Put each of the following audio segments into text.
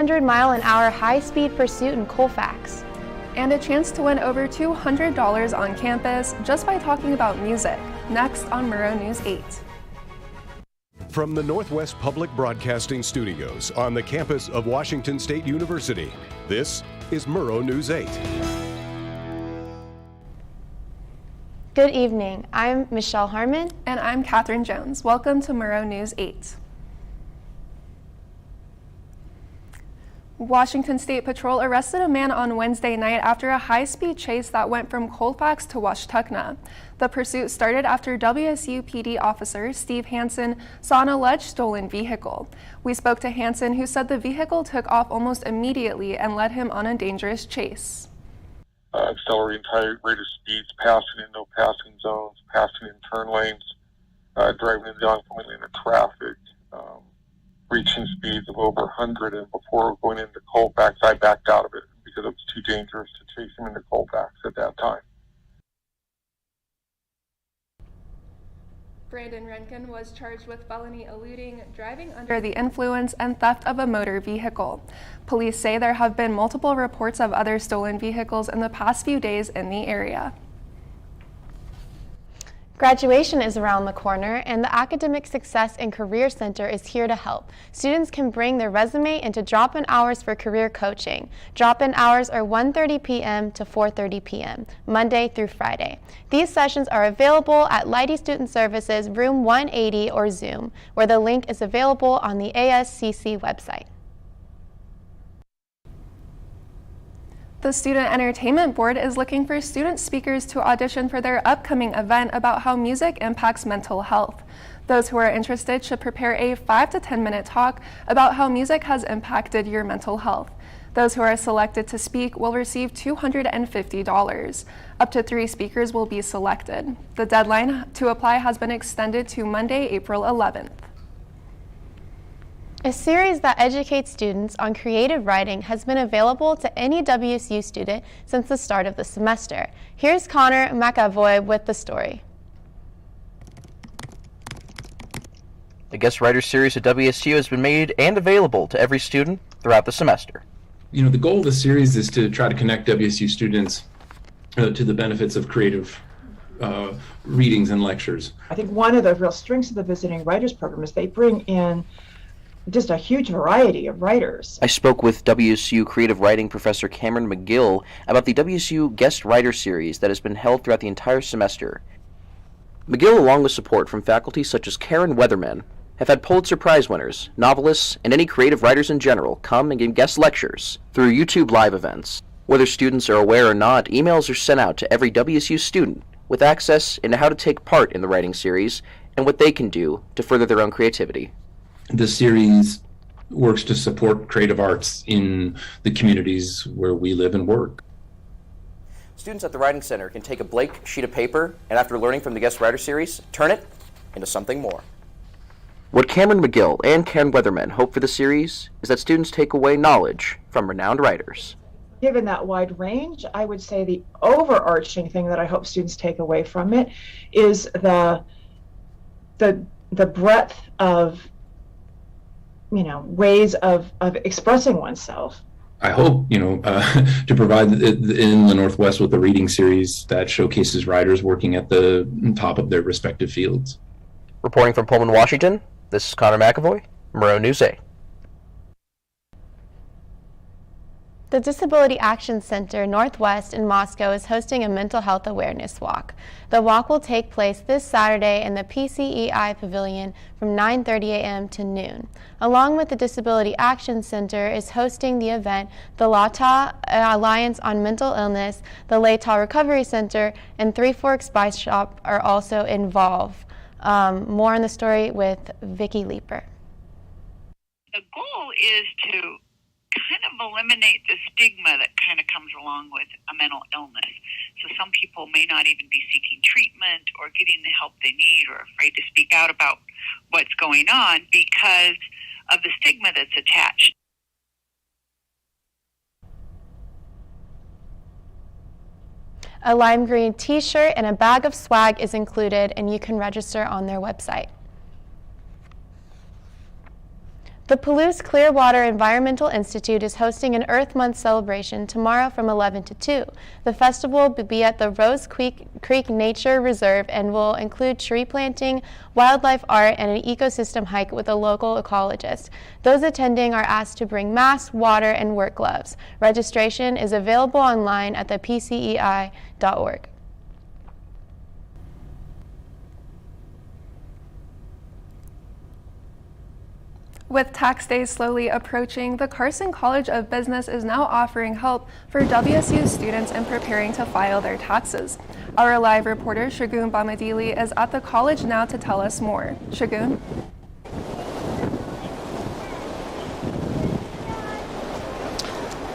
100-mile-an-hour high-speed pursuit in Colfax. And a chance to win over $200 on campus just by talking about music. Next on Murrow News 8. From the Northwest Public Broadcasting Studios on the campus of Washington State University, this is Murrow News 8. Good evening. I'm Michelle Harmon. And I'm Catherine Jones. Welcome to Murrow News 8. Washington State Patrol arrested a man on Wednesday night after a high-speed chase that went from Colfax to Washtenaw. The pursuit started after WSU PD officer Steve Hansen saw an alleged stolen vehicle. We spoke to Hansen, who said the vehicle took off almost immediately and led him on a dangerous chase. Accelerating high rate of speeds, passing in no passing zones, passing in turn lanes, driving in the oncoming lane of traffic, reaching speeds of over 100, and before going into Colfax, I backed out of it because it was too dangerous to chase him into Colfax at that time. Brandon Renkin was charged with felony eluding, driving under the influence, and theft of a motor vehicle. Police say there have been multiple reports of other stolen vehicles in the past few days in the area. Graduation is around the corner, and the Academic Success and Career Center is here to help. Students can bring their resume into drop-in hours for career coaching. Drop-in hours are 1:30 p.m. to 4:30 p.m., Monday through Friday. These sessions are available at Leidy Student Services, room 180 or Zoom, where the link is available on the ASCC website. The Student Entertainment Board is looking for student speakers to audition for their upcoming event about how music impacts mental health. Those who are interested should prepare a 5 to 10 minute talk about how music has impacted your mental health. Those who are selected to speak will receive $250. Up to 3 speakers will be selected. The deadline to apply has been extended to Monday, April 11th. A series that educates students on creative writing has been available to any WSU student since the start of the semester. Here's Connor McEvoy with the story. The Guest Writer Series at WSU has been made and available to every student throughout the semester. You know, the goal of the series is to try to connect WSU students to the benefits of creative readings and lectures. I think one of the real strengths of the Visiting Writers Program is they bring in just a huge variety of writers. I spoke with WSU creative writing professor Cameron McGill about the WSU Guest Writer Series that has been held throughout the entire semester. McGill, along with support from faculty such as Karen Weatherman, have had Pulitzer Prize winners, novelists, and any creative writers in general come and give guest lectures through YouTube live events. Whether students are aware or not, emails are sent out to every WSU student with access into how to take part in the writing series and what they can do to further their own creativity. The series works to support creative arts in the communities where we live and work. Students at the Writing Center can take a blank sheet of paper and, after learning from the Guest Writer Series, turn it into something more. What Cameron McGill and Karen Weatherman hope for the series is that students take away knowledge from renowned writers. Given that wide range, I would say the overarching thing that I hope students take away from it is the breadth of ways of expressing oneself. I hope, to provide in the Northwest with a reading series that showcases writers working at the top of their respective fields. Reporting from Pullman, Washington, this is Connor McEvoy, Murrow News 8. The Disability Action Center Northwest in Moscow is hosting a mental health awareness walk. The walk will take place this Saturday in the PCEI Pavilion from 9:30 a.m. to noon. Along with the Disability Action Center is hosting the event, the LATA Alliance on Mental Illness, the LATA Recovery Center, and Three Forks Spice Shop are also involved. More on the story with Vicki Leeper. The goal is to kind of eliminate the stigma that kind of comes along with a mental illness. So some people may not even be seeking treatment or getting the help they need or afraid to speak out about what's going on because of the stigma that's attached. A lime green t-shirt and a bag of swag is included, and you can register on their website. The Palouse Clearwater Environmental Institute is hosting an Earth Month celebration tomorrow from 11 to 2. The festival will be at the Rose Creek Nature Reserve and will include tree planting, wildlife art, and an ecosystem hike with a local ecologist. Those attending are asked to bring masks, water, and work gloves. Registration is available online at the pcei.org. With tax day slowly approaching, the Carson College of Business is now offering help for WSU students in preparing to file their taxes. Our live reporter, Shagun Bamadili, is at the college now to tell us more. Shagun?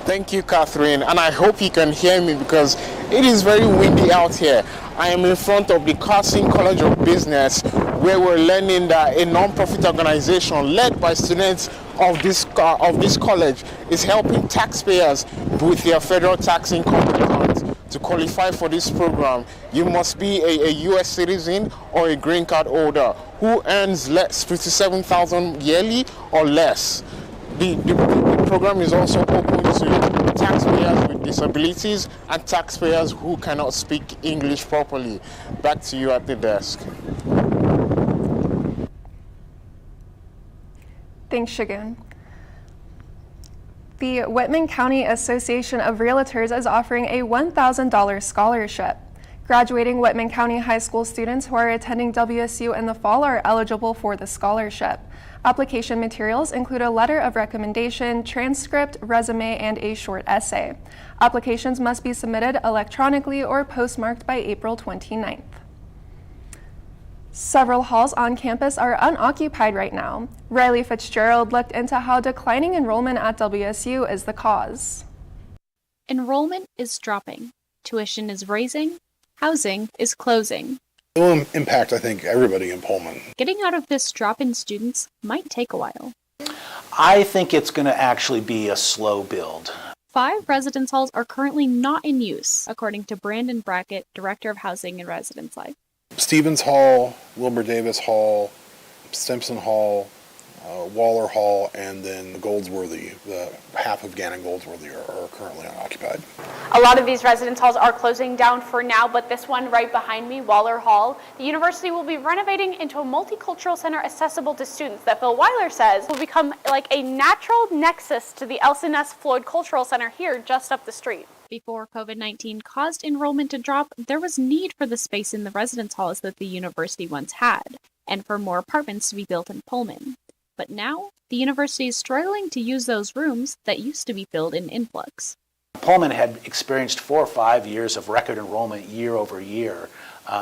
Thank you, Catherine, and I hope you can hear me because it is very windy out here. I am in front of the Carson College of Business, where we're learning that a non-profit organization led by students of this college is helping taxpayers with their federal tax income returns. To qualify for this program, you must be a U.S. citizen or a green card holder who earns $57,000 yearly or less. The program is also open to taxpayers with disabilities and taxpayers who cannot speak English properly. Back to you at the desk. Thanks, Shagun. The Whitman County Association of Realtors is offering a $1,000 scholarship. Graduating Whitman County High School students who are attending WSU in the fall are eligible for the scholarship. Application materials include a letter of recommendation, transcript, resume, and a short essay. Applications must be submitted electronically or postmarked by April 29th. Several halls on campus are unoccupied right now. Riley Fitzgerald looked into how declining enrollment at WSU is the cause. Enrollment is dropping, tuition is raising, housing is closing. It will impact, I think, everybody in Pullman. Getting out of this drop in students might take a while. I think it's going to actually be a slow build. 5 residence halls are currently not in use, according to Brandon Brackett, Director of Housing and Residence Life. Stevens Hall, Wilbur Davis Hall, Simpson Hall, Waller Hall, and then Goldsworthy, the half of Gannon Goldsworthy are currently unoccupied. A lot of these residence halls are closing down for now, but this one right behind me, Waller Hall, the university will be renovating into a multicultural center accessible to students that Phil Weiler says will become like a natural nexus to the Elson S. Floyd Cultural Center here just up the street. Before COVID-19 caused enrollment to drop, there was need for the space in the residence halls that the university once had, and for more apartments to be built in Pullman. But now, the university is struggling to use those rooms that used to be filled in influx. Pullman had experienced 4 or 5 years of record enrollment year over year,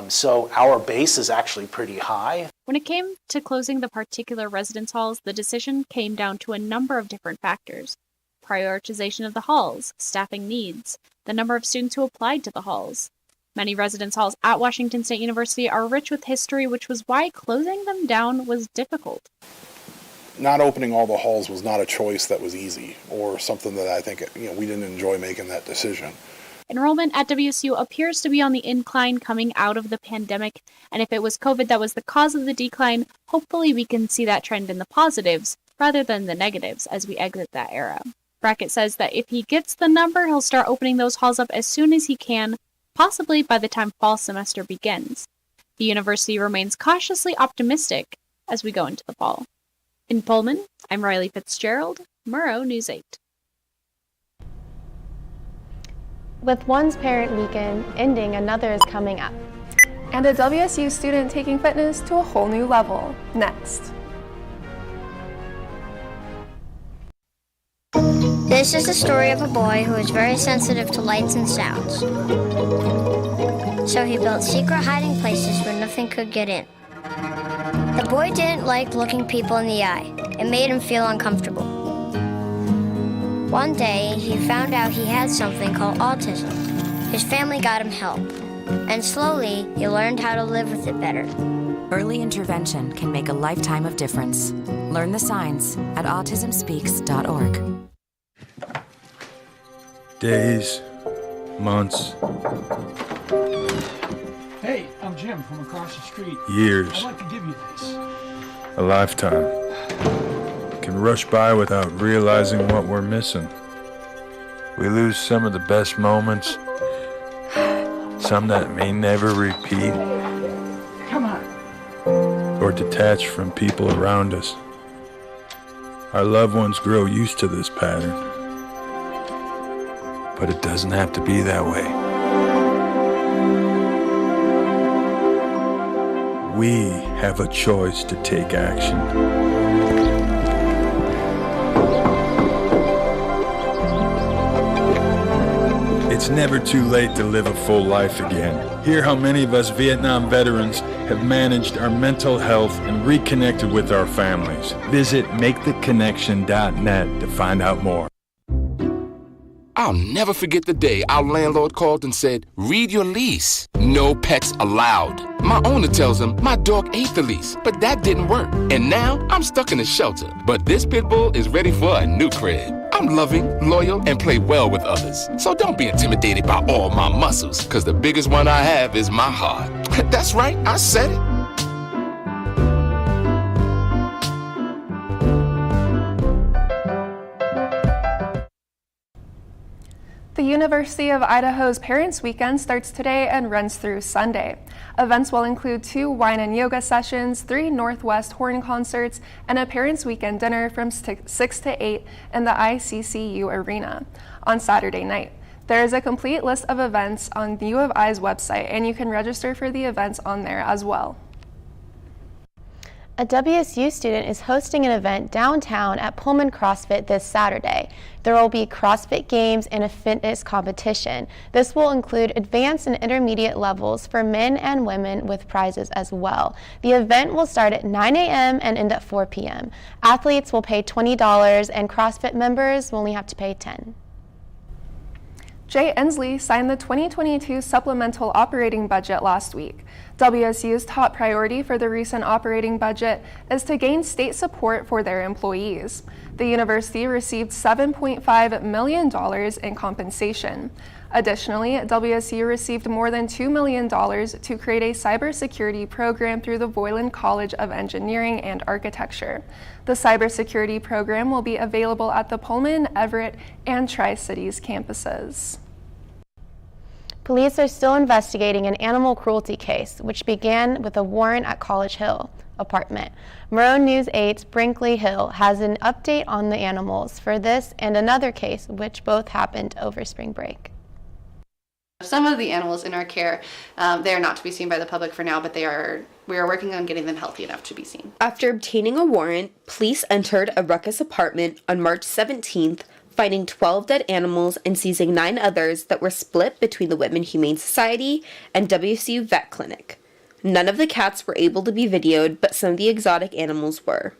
so our base is actually pretty high. When it came to closing the particular residence halls, the decision came down to a number of different factors. Prioritization of the halls, staffing needs, the number of students who applied to the halls. Many residence halls at Washington State University are rich with history, which was why closing them down was difficult. Not opening all the halls was not a choice that was easy, or something that I think we didn't enjoy making that decision. Enrollment at WSU appears to be on the incline coming out of the pandemic, and if it was COVID that was the cause of the decline, hopefully we can see that trend in the positives rather than the negatives as we exit that era. Brackett says that if he gets the number, he'll start opening those halls up as soon as he can, possibly by the time fall semester begins. The university remains cautiously optimistic as we go into the fall. In Pullman, I'm Riley Fitzgerald, Murrow News 8. With one's parent weekend ending, another is coming up. And a WSU student taking fitness to a whole new level. Next. This is the story of a boy who is very sensitive to lights and sounds. So he built secret hiding places where nothing could get in. The boy didn't like looking people in the eye. It made him feel uncomfortable. One day, he found out he had something called autism. His family got him help, and slowly, he learned how to live with it better. Early intervention can make a lifetime of difference. Learn the signs at autismspeaks.org. Days, months, Hey, I'm Jim from across the street. years, I'd like to give you this. a lifetime. can rush by without realizing what we're missing. We lose some of the best moments, some that may never repeat, Come on. or detach from people around us. Our loved ones grow used to this pattern, but it doesn't have to be that way. We have a choice to take action. It's never too late to live a full life again. Hear how many of us Vietnam veterans have managed our mental health and reconnected with our families. Visit maketheconnection.net to find out more. I'll never forget the day our landlord called and said, "Read your lease. No pets allowed." My owner tells him my dog ate the lease, but that didn't work. And now I'm stuck in a shelter. But this pit bull is ready for a new crib. I'm loving, loyal, and play well with others. So don't be intimidated by all my muscles, because the biggest one I have is my heart. That's right, I said it. The University of Idaho's Parents Weekend starts today and runs through Sunday. Events will include 2 wine and yoga sessions, 3 Northwest horn concerts, and a Parents Weekend dinner from 6 to 8 in the ICCU Arena on Saturday night. There is a complete list of events on the U of I's website, and you can register for the events on there as well. A WSU student is hosting an event downtown at Pullman CrossFit this Saturday. There will be CrossFit games and a fitness competition. This will include advanced and intermediate levels for men and women with prizes as well. The event will start at 9 a.m. and end at 4 p.m. Athletes will pay $20 and CrossFit members will only have to pay $10. Jay Inslee signed the 2022 supplemental operating budget last week. WSU's top priority for the recent operating budget is to gain state support for their employees. The university received $7.5 million in compensation. Additionally, WSU received more than $2 million to create a cybersecurity program through the Voiland College of Engineering and Architecture. The cybersecurity program will be available at the Pullman, Everett, and Tri-Cities campuses. Police are still investigating an animal cruelty case, which began with a warrant at College Hill apartment. Murrow News 8's Brinkley Hill has an update on the animals for this and another case, which both happened over spring break. Some of the animals in our care, they are not to be seen by the public for now, but we are working on getting them healthy enough to be seen. After obtaining a warrant, police entered a Ruckus apartment on March 17th, finding 12 dead animals and seizing 9 others that were split between the Whitman Humane Society and WSU Vet Clinic. None of the cats were able to be videoed, but some of the exotic animals were.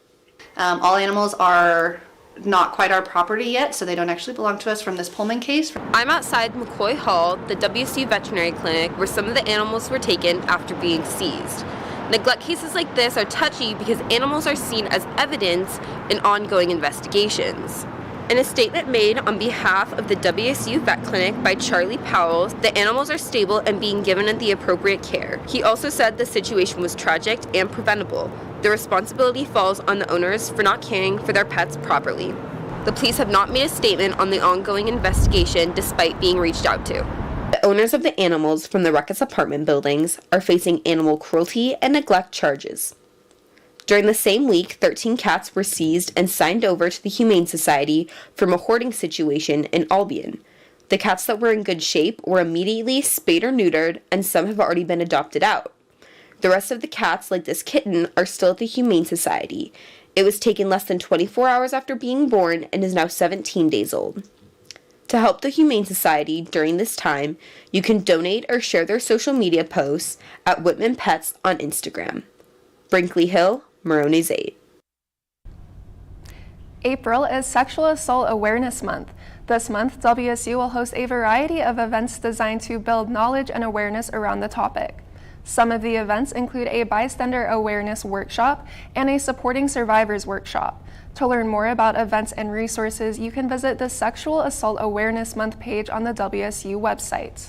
All animals are not quite our property yet, so they don't actually belong to us from this Pullman case. I'm outside McEvoy Hall, the WSU Veterinary Clinic, where some of the animals were taken after being seized. Neglect cases like this are touchy because animals are seen as evidence in ongoing investigations. In a statement made on behalf of the WSU Vet Clinic by Charlie Powell, the animals are stable and being given the appropriate care. He also said the situation was tragic and preventable. The responsibility falls on the owners for not caring for their pets properly. The police have not made a statement on the ongoing investigation despite being reached out to. The owners of the animals from the Ruckus apartment buildings are facing animal cruelty and neglect charges. During the same week, 13 cats were seized and signed over to the Humane Society from a hoarding situation in Albion. The cats that were in good shape were immediately spayed or neutered, and some have already been adopted out. The rest of the cats, like this kitten, are still at the Humane Society. It was taken less than 24 hours after being born and is now 17 days old. To help the Humane Society during this time, you can donate or share their social media posts at Whitman Pets on Instagram. Brinkley Hill, Murrow News 8. April is Sexual Assault Awareness Month. This month, WSU will host a variety of events designed to build knowledge and awareness around the topic. Some of the events include a bystander awareness workshop and a supporting survivors workshop. To learn more about events and resources, you can visit the Sexual Assault Awareness Month page on the WSU website.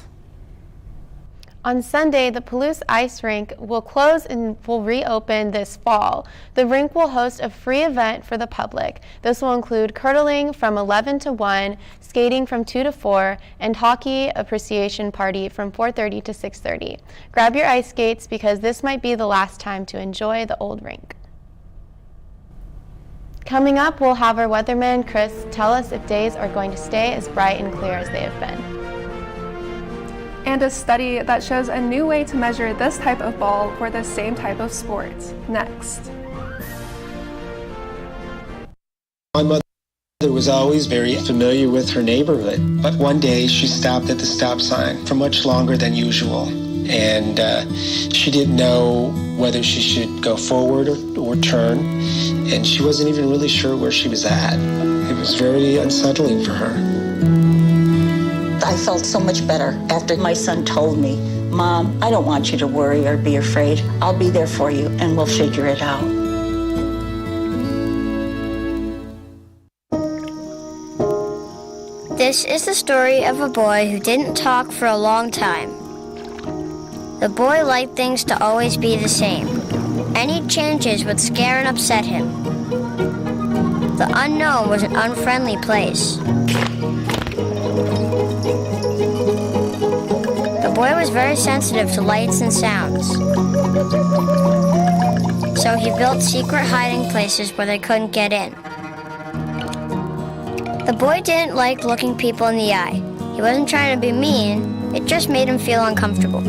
On Sunday, the Palouse Ice Rink will close and will reopen this fall. The rink will host a free event for the public. This will include curling from 11 to 1, skating from 2 to 4, and hockey appreciation party from 4:30 to 6:30. Grab your ice skates because this might be the last time to enjoy the old rink. Coming up, we'll have our weatherman, Chris, tell us if days are going to stay as bright and clear as they have been. And a study that shows a new way to measure this type of ball for the same type of sport. Next. My mother was always very familiar with her neighborhood, but one day she stopped at the stop sign for much longer than usual, and she didn't know whether she should go forward or turn, and she wasn't even really sure where she was at. It was very unsettling for her. I felt so much better after my son told me, "Mom, I don't want you to worry or be afraid. I'll be there for you and we'll figure it out." This is the story of a boy who didn't talk for a long time. The boy liked things to always be the same. Any changes would scare and upset him. The unknown was an unfriendly place. The boy was very sensitive to lights and sounds. So he built secret hiding places where they couldn't get in. The boy didn't like looking people in the eye. He wasn't trying to be mean, it just made him feel uncomfortable.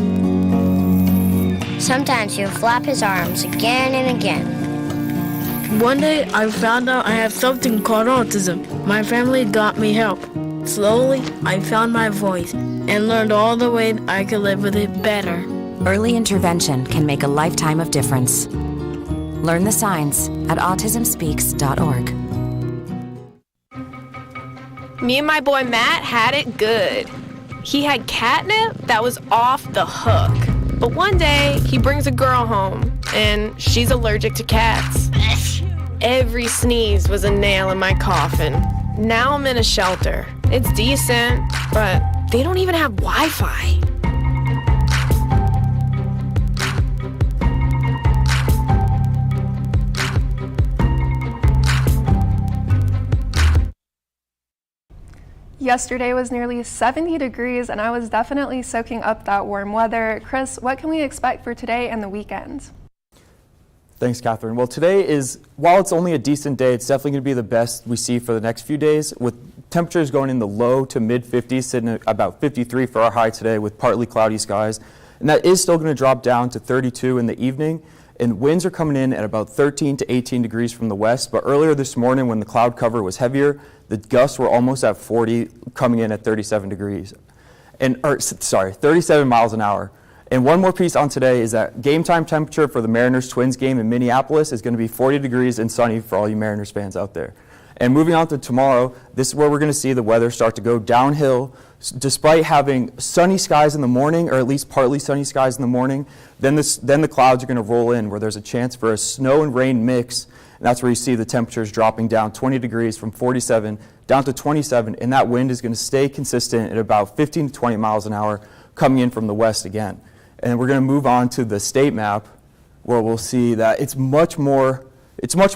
Sometimes he would flap his arms again and again. One day I found out I have something called autism. My family got me help. Slowly, I found my voice and learned all the ways I could live with it better. Early intervention can make a lifetime of difference. Learn the signs at autismspeaks.org. Me and my boy Matt had it good. He had catnip that was off the hook. But one day, he brings a girl home, and she's allergic to cats. Every sneeze was a nail in my coffin. Now I'm in a shelter. It's decent, but they don't even have Wi-Fi. Yesterday was nearly 70 degrees and I was definitely soaking up that warm weather. Chris, what can we expect for today and the weekend? Thanks, Catherine. Well, today is, while it's only a decent day, it's definitely going to be the best we see for the next few days, with temperatures going in the low to mid 50s, sitting at about 53 for our high today with partly cloudy skies. And that is still going to drop down to 32 in the evening. And winds are coming in at about 13 to 18 degrees from the west. But earlier this morning, when the cloud cover was heavier, the gusts were almost at 40, coming in at 37 degrees. 37 miles an hour. And one more piece on today is that game time temperature for the Mariners-Twins game in Minneapolis is going to be 40 degrees and sunny for all you Mariners fans out there. And moving on to tomorrow, this is where we're going to see the weather start to go downhill. Despite having sunny skies in the morning, or at least partly sunny skies in the morning, then the clouds are going to roll in where there's a chance for a snow and rain mix. And that's where you see the temperatures dropping down 20 degrees from 47 down to 27. And that wind is going to stay consistent at about 15 to 20 miles an hour coming in from the west again. And we're going to move on to the state map where we'll see that it's much more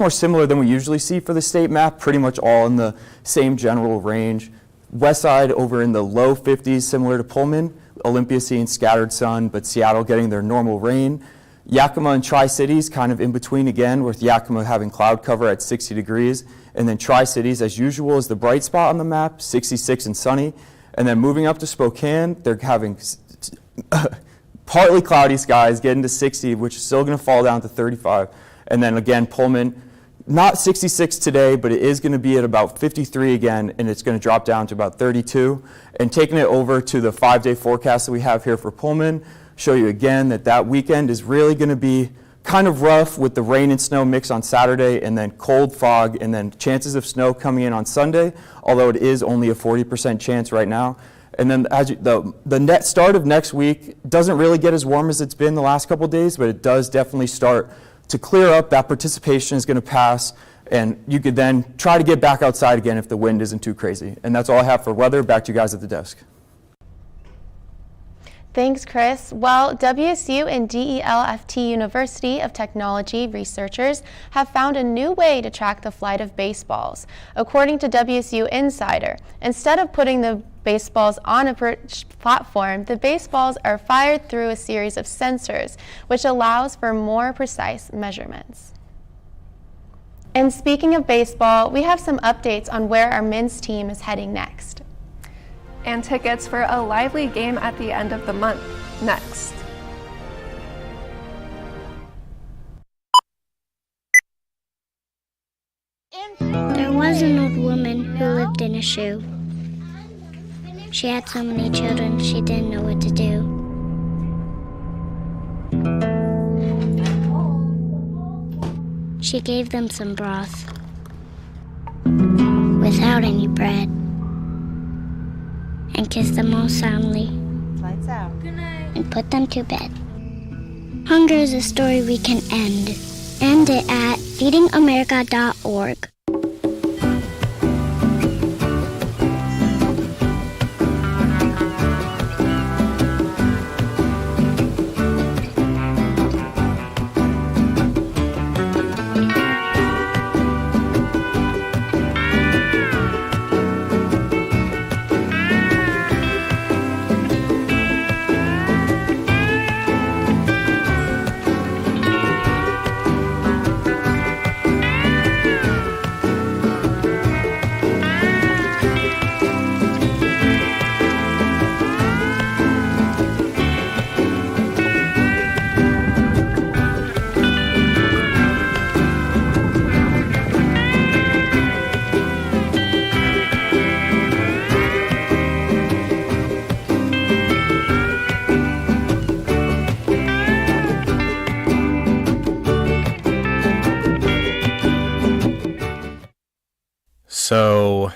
similar than we usually see for the state map, pretty much all in the same general range. West side over in the low 50s, similar to Pullman. Olympia seeing scattered sun, but Seattle getting their normal rain. Yakima and Tri-Cities kind of in between again, with Yakima having cloud cover at 60 degrees. And then Tri-Cities, as usual, is the bright spot on the map, 66 and sunny. And then moving up to Spokane, they're having partly cloudy skies, getting to 60, which is still going to fall down to 35. And then again, Pullman, not 66 today, but it is going to be at about 53 again, and it's going to drop down to about 32. And taking it over to the 5-day forecast that we have here for Pullman, show you again that weekend is really going to be kind of rough with the rain and snow mix on Saturday, and then cold fog, and then chances of snow coming in on Sunday, although it is only a 40% chance right now. And then the net start of next week doesn't really get as warm as it's been the last couple of days, but it does definitely start to clear up. That precipitation is going to pass, and you could then try to get back outside again if the wind isn't too crazy. And that's all I have for weather. Back to you guys at the desk. Thanks, Chris. Well, WSU and DELFT University of Technology researchers have found a new way to track the flight of baseballs. According to WSU Insider, instead of putting the baseballs on a platform, the baseballs are fired through a series of sensors, which allows for more precise measurements. And speaking of baseball, we have some updates on where our men's team is heading next. And tickets for a lively game at the end of the month next. There was an old woman who lived in a shoe. She had so many children, she didn't know what to do. She gave them some broth without any bread and kissed them all soundly. Lights out. Good night. And put them to bed. Hunger is a story we can end. End it at feedingamerica.org. So,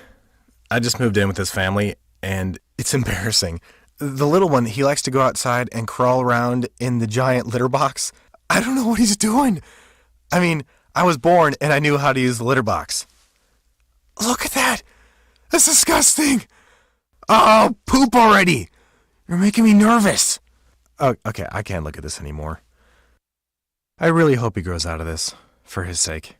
I just moved in with this family, and it's embarrassing. The little one, he likes to go outside and crawl around in the giant litter box. I don't know what he's doing. I mean, I was born and I knew how to use the litter box. Look at that! That's disgusting! Oh, poop already! You're making me nervous. Oh, okay, I can't look at this anymore. I really hope he grows out of this, for his sake.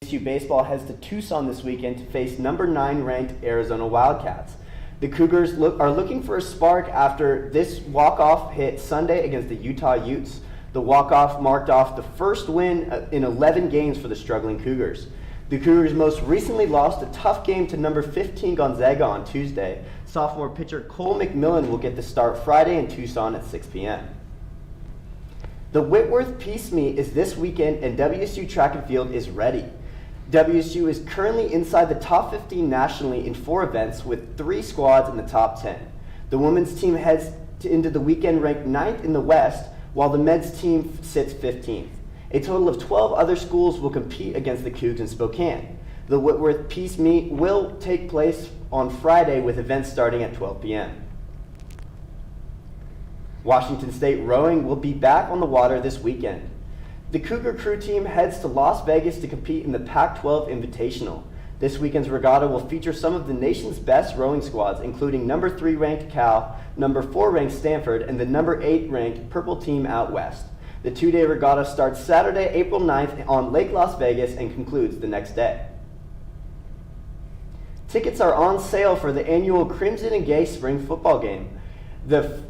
WSU baseball heads to Tucson this weekend to face number 9 ranked Arizona Wildcats. The Cougars are looking for a spark after this walk-off hit Sunday against the Utah Utes. The walk-off marked off the first win in 11 games for the struggling Cougars. The Cougars most recently lost a tough game to number 15 Gonzaga on Tuesday. Sophomore pitcher Cole McMillan will get the start Friday in Tucson at 6 p.m. The Whitworth Peace Meet is this weekend and WSU track and field is ready. WSU is currently inside the top 15 nationally in 4 events with 3 squads in the top 10. The women's team heads into the weekend ranked 9th in the West, while the men's team sits 15th. A total of 12 other schools will compete against the Cougs in Spokane. The Whitworth Peace Meet will take place on Friday with events starting at 12 p.m. Washington State rowing will be back on the water this weekend. The Cougar crew team heads to Las Vegas to compete in the Pac-12 Invitational. This weekend's regatta will feature some of the nation's best rowing squads, including number 3 ranked Cal, number 4 ranked Stanford, and the number 8 ranked Purple Team out west. The 2-day regatta starts Saturday, April 9th on Lake Las Vegas and concludes the next day. Tickets are on sale for the annual Crimson and Gay spring football game, the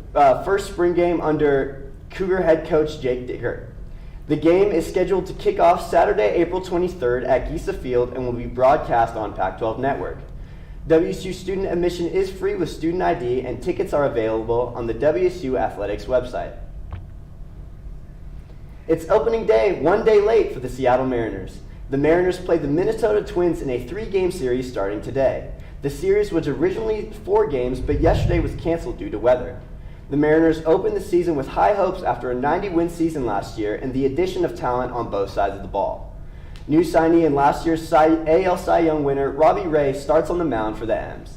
first spring game under Cougar head coach Jake Dickert. The game is scheduled to kick off Saturday, April 23rd at Gisa Field and will be broadcast on Pac-12 Network. WSU student admission is free with student ID and tickets are available on the WSU Athletics website. It's opening day, 1 day late for the Seattle Mariners. The Mariners play the Minnesota Twins in a 3-game series starting today. The series was originally 4 games, but yesterday was canceled due to weather. The Mariners opened the season with high hopes after a 90-win season last year and the addition of talent on both sides of the ball. New signee and last year's AL Cy Young winner Robbie Ray starts on the mound for the M's.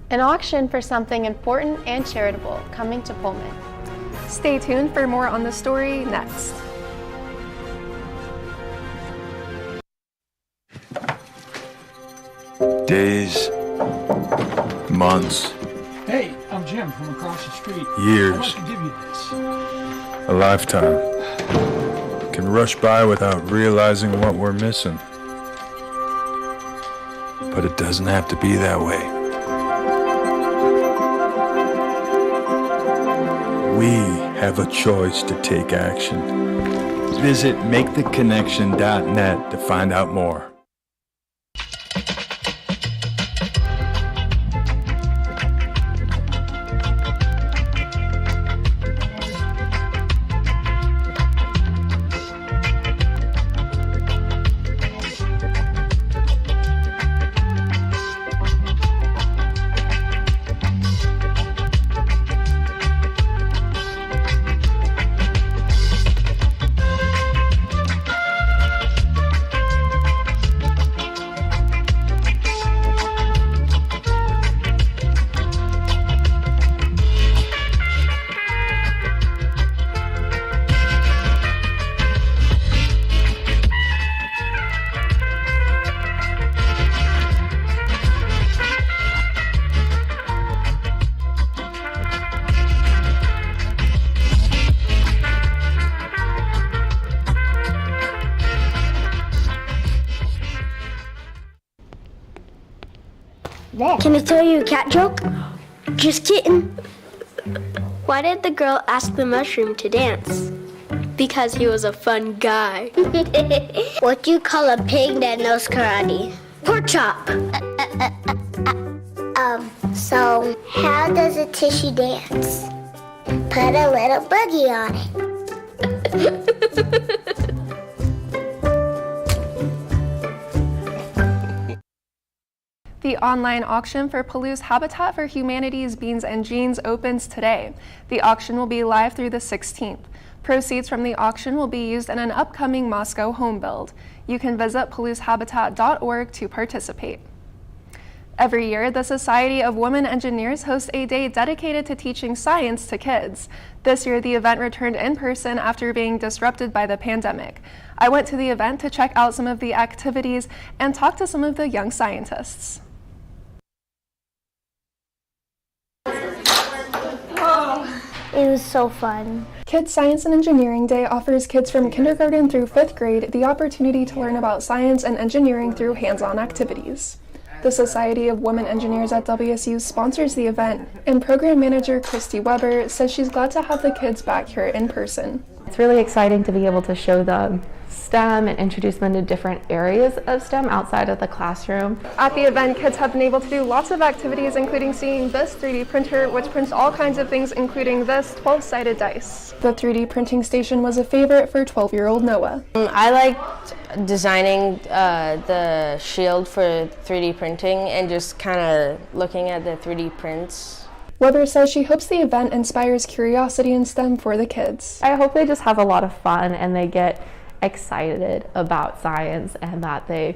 An auction for something important and charitable coming to Pullman. Stay tuned for more on the story next. Days, months, Hey, I'm Jim from across the street. Years. I'd like to give you this. a lifetime can rush by without realizing what we're missing. But it doesn't have to be that way. We have a choice to take action. Visit maketheconnection.net to find out more. Can I tell you a cat joke? Just kidding. Why did the girl ask the mushroom to dance? Because he was a fun guy. What do you call a pig that knows karate? Pork chop. So how does a tissue dance? Put a little boogie on it. The online auction for Palouse Habitat for Humanity's Beans and Jeans opens today. The auction will be live through the 16th. Proceeds from the auction will be used in an upcoming Moscow home build. You can visit palousehabitat.org to participate. Every year, the Society of Women Engineers hosts a day dedicated to teaching science to kids. This year, the event returned in person after being disrupted by the pandemic. I went to the event to check out some of the activities and talk to some of the young scientists. It was so fun. Kids Science and Engineering Day offers kids from kindergarten through 5th grade the opportunity to learn about science and engineering through hands-on activities. The Society of Women Engineers at WSU sponsors the event, and program manager Christy Weber says she's glad to have the kids back here in person. It's really exciting to be able to show them STEM and introduce them to different areas of STEM outside of the classroom. At the event, kids have been able to do lots of activities, including seeing this 3D printer, which prints all kinds of things, including this 12-sided dice. The 3D printing station was a favorite for 12-year-old Noah. I liked designing the shield for 3D printing and just kind of looking at the 3D prints. Weber says she hopes the event inspires curiosity in STEM for the kids. I hope they just have a lot of fun and they get excited about science and that they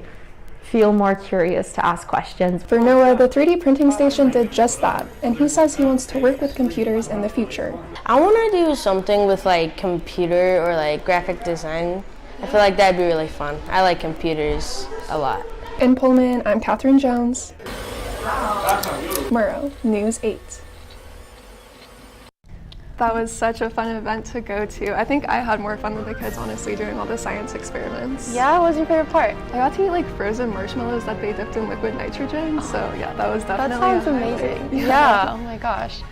feel more curious to ask questions. For Noah, the 3D printing station did just that, and he says he wants to work with computers in the future. I want to do something with like computer or like graphic design. I feel like that'd be really fun. I like computers a lot. In Pullman, I'm Catherine Jones. Murrow, News 8. That was such a fun event to go to. I think I had more fun than the kids, honestly, doing all the science experiments. Yeah, what was your favorite part? I got to eat like frozen marshmallows that they dipped in liquid nitrogen. So yeah, that was definitely That sounds amazing. Yeah, oh my gosh.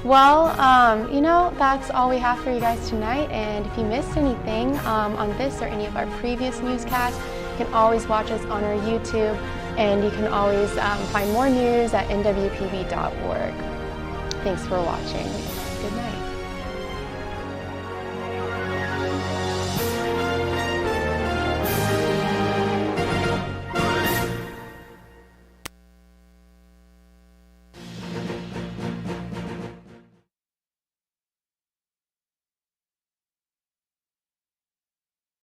Well, that's all we have for you guys tonight. And if you missed anything on this or any of our previous newscasts, you can always watch us on our YouTube, and you can always find more news at nwpb.org. Thanks for watching, and good night.